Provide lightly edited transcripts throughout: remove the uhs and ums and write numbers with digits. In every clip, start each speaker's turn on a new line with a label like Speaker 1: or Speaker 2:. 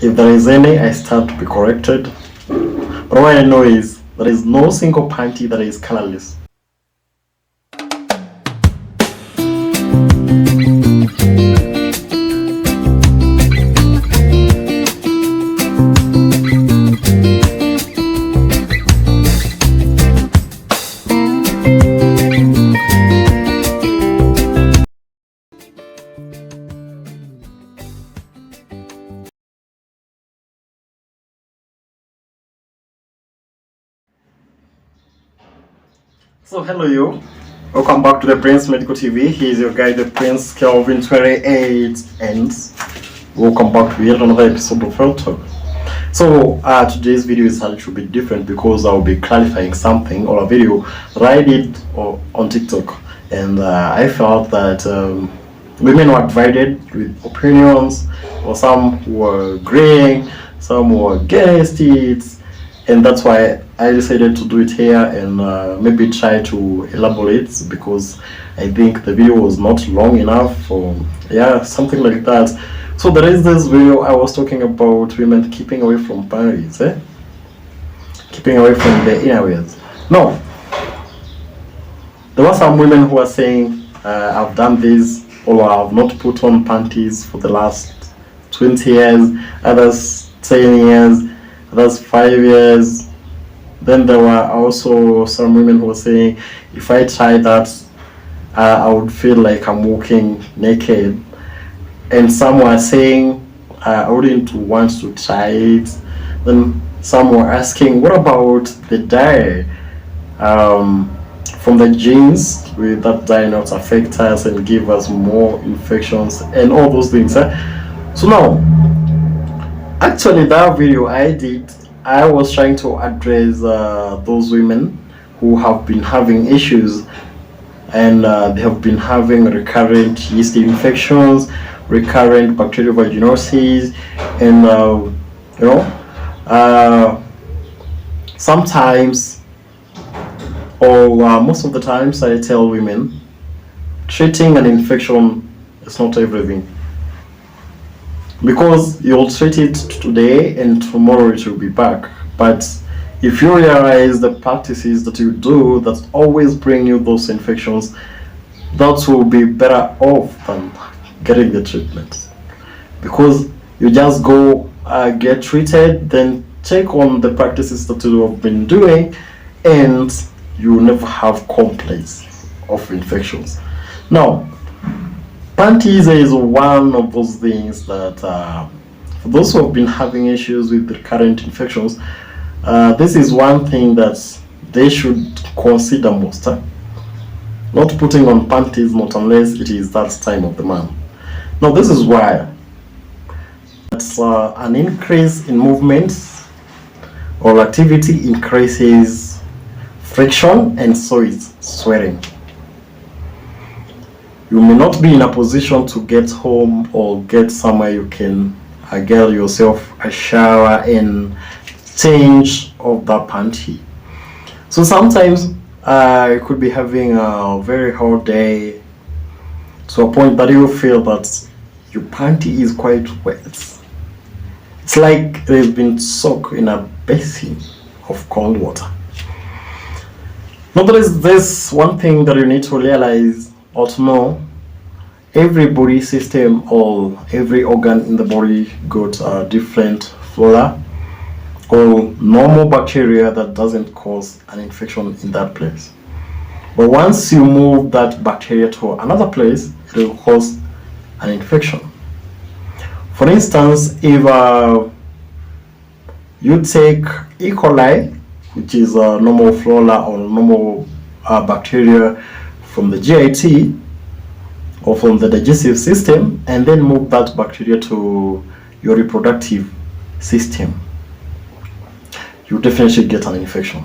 Speaker 1: If there is any, I start to be corrected. But what I know is there is no single panty that is colorless. So hello you, welcome back to the Prince Medical TV. Here's your guide, the Prince Kelvin 28, and welcome back to yet another episode of Health Talk. So today's video is a little bit different because I'll be clarifying something or a video that I did on TikTok, and I felt that women were divided with opinions, or some were agreeing, some were against it, and that's why I decided to do it here and maybe try to elaborate, because I think the video was not long enough, or something like that. So there is this video I was talking about women keeping away from panties, keeping away from the innerwears. No, there were some women who are saying I've done this, or I've not put on panties for the last 20 years, others 10 years, others 5 years. Then there were also some women who were saying if I try that, I would feel like I'm walking naked. And some were saying I wouldn't want to try it. Then some were asking, what about the dye from the genes? Will that dye not affect us and give us more infections and all those things? So now, actually that video I did, I was trying to address those women who have been having issues, and they have been having recurrent yeast infections, recurrent bacterial vaginosis, and sometimes, or most of the times, I tell women treating an infection is not everything. Because you'll treat it today and tomorrow it will be back. But if you realize the practices that you do that always bring you those infections, that will be better off than getting the treatment. Because you just go get treated, then take on the practices that you have been doing, and you will never have complaints of infections. Now, panties is one of those things that for those who have been having issues with recurrent infections, this is one thing that they should consider most. Not putting on panties, not unless it is that time of the month. Now this is why it's an increase in movements or activity increases friction, and so it's sweating. You may not be in a position to get home or get somewhere you can get yourself a shower and change of that panty. So sometimes you could be having a very hot day to a point that you feel that your panty is quite wet. It's like it has been soaked in a basin of cold water. Now there is this one thing that you need to realize or to know. Every body system or every organ in the body got a different flora or normal bacteria that doesn't cause an infection in that place. But once you move that bacteria to another place, it will cause an infection. For instance, if you take E. coli, which is a normal flora or normal bacteria from the GIT or from the digestive system, and then move that bacteria to your reproductive system, you definitely get an infection.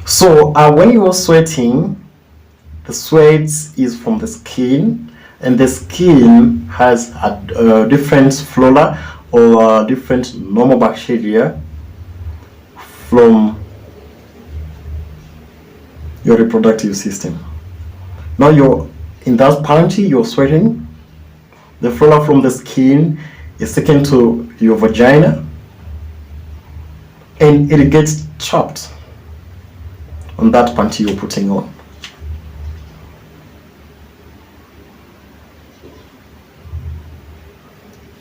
Speaker 1: So when you are sweating, the sweat is from the skin, and the skin has a different flora or different normal bacteria from your reproductive system. Now you're in that panty, you're sweating. The flora from the skin is taken to your vagina and it gets trapped on that panty you're putting on.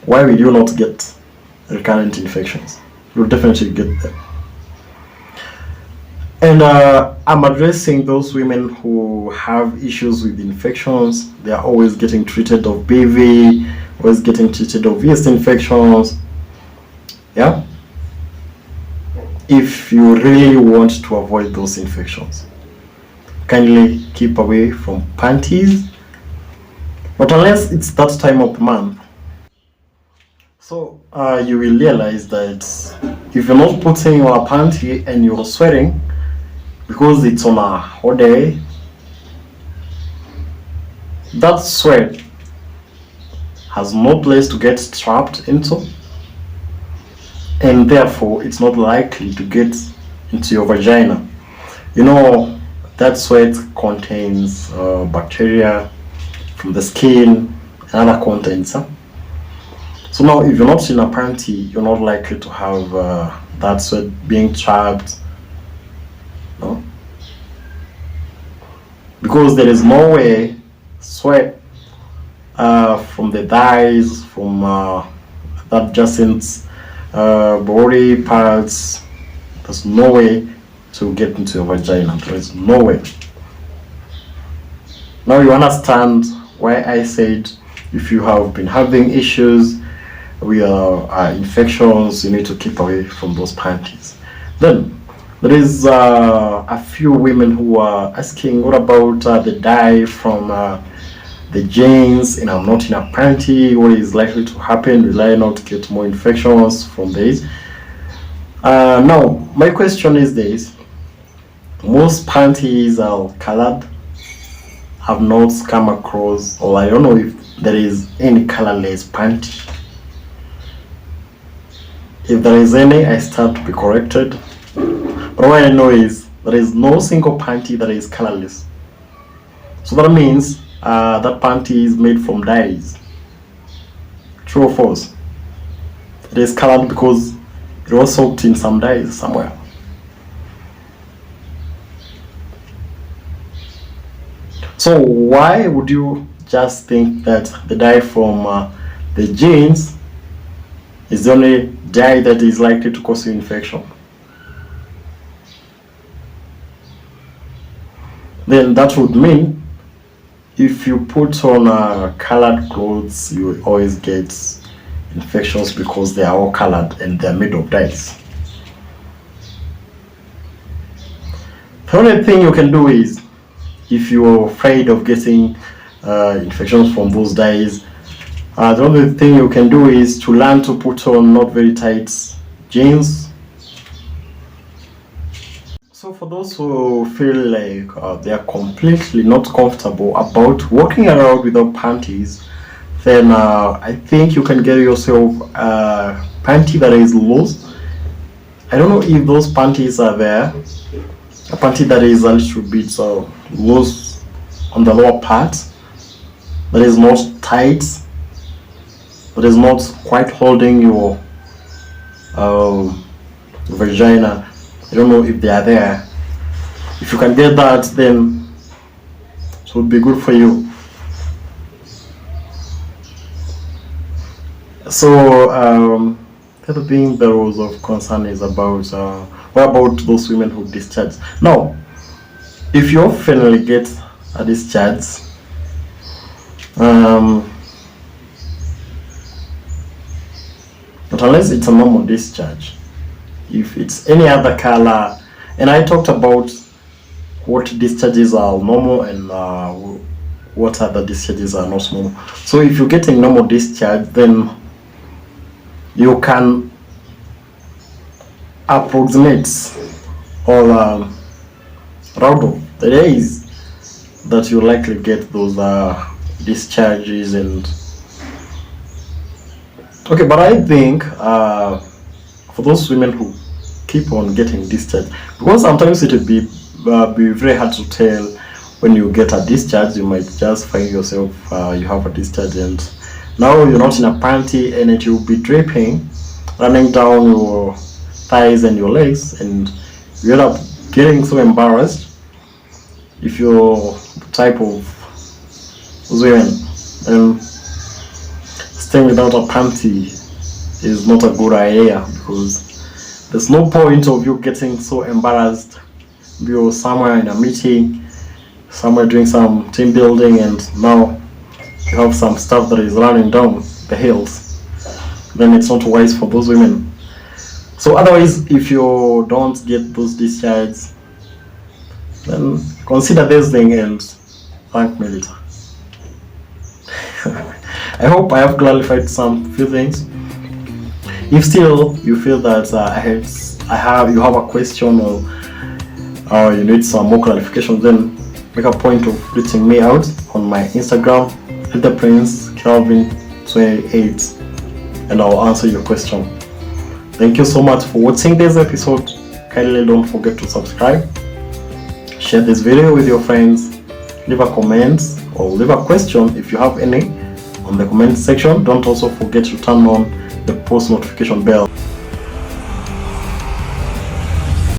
Speaker 1: Why will you not get recurrent infections? You'll definitely get them. And I'm addressing those women who have issues with infections. They are always getting treated of BV, always getting treated of yeast infections. Yeah? If you really want to avoid those infections, kindly keep away from panties, but unless it's that time of the month. So you will realize that if you're not putting on a panty and you're sweating because it's on a hot day, that sweat has no place to get trapped into, and therefore it's not likely to get into your vagina. You know, that sweat contains bacteria from the skin and other contents. So now if you're not in a panty, you're not likely to have that sweat being trapped, no? Because there is no way sweat from the thighs, from that adjacent body parts, there's no way to get into your vagina. There is no way. Now you understand why I said if you have been having issues with infections, you need to keep away from those panties. Then there is a few women who are asking, what about the dye from the jeans, and I'm not in a panty, what is likely to happen? Will I not get more infections from this? Now, my question is this: most panties are colored. Have not come across, or I don't know if there is any colorless panty. If there is any, I start to be corrected. But what I know is there is no single panty that is colorless. So that means that panty is made from dyes. True or false? It is colored because it was soaked in some dyes somewhere. So why would you just think that the dye from the jeans is the only dye that is likely to cause you infection? Then that would mean if you put on colored clothes, you always get infections because they are all colored and they are made of dyes. The only thing you can do is, if you're afraid of getting infections from those dyes, the only thing you can do is to learn to put on not very tight jeans. So for those who feel like they are completely not comfortable about walking around without panties, then I think you can get yourself a panty that is loose. I don't know if those panties are there. A panty that is a little bit loose on the lower part, that is not tight, that is not quite holding your vagina. I don't know if they are there. If you can get that, then it would be good for you. So the other thing that was of concern is about what about those women who discharge? Now, if you finally get a discharge, but unless it's a normal discharge, if it's any other color, and I talked about what discharges are normal and what other discharges are not normal. So if you're getting normal discharge, then you can approximate or round up the days that you likely get those discharges. And okay, but I think for those women who keep on getting discharged, because sometimes it will be very hard to tell when you get a discharge. You might just find yourself you have a discharge and Now you're not in a panty and it will be dripping, running down your thighs and your legs, and you end up getting so embarrassed. If you're the type of women, then staying without a panty is not a good idea, because there's no point of you getting so embarrassed. You're somewhere in a meeting, somewhere doing some team building, and now you have some stuff that is running down the hills. Then it's not wise for those women. So otherwise, if you don't get those discharges, then consider this thing and thank me later. I hope I have clarified some few things. If still you feel that you have a question, or you need some more clarification, then make a point of reaching me out on my Instagram at the Prince Calvin 28, and I'll answer your question. Thank you so much for watching this episode. Kindly don't forget to subscribe, share this video with your friends, leave a comment or leave a question if you have any on the comment section. Don't also forget to turn on the post notification bell.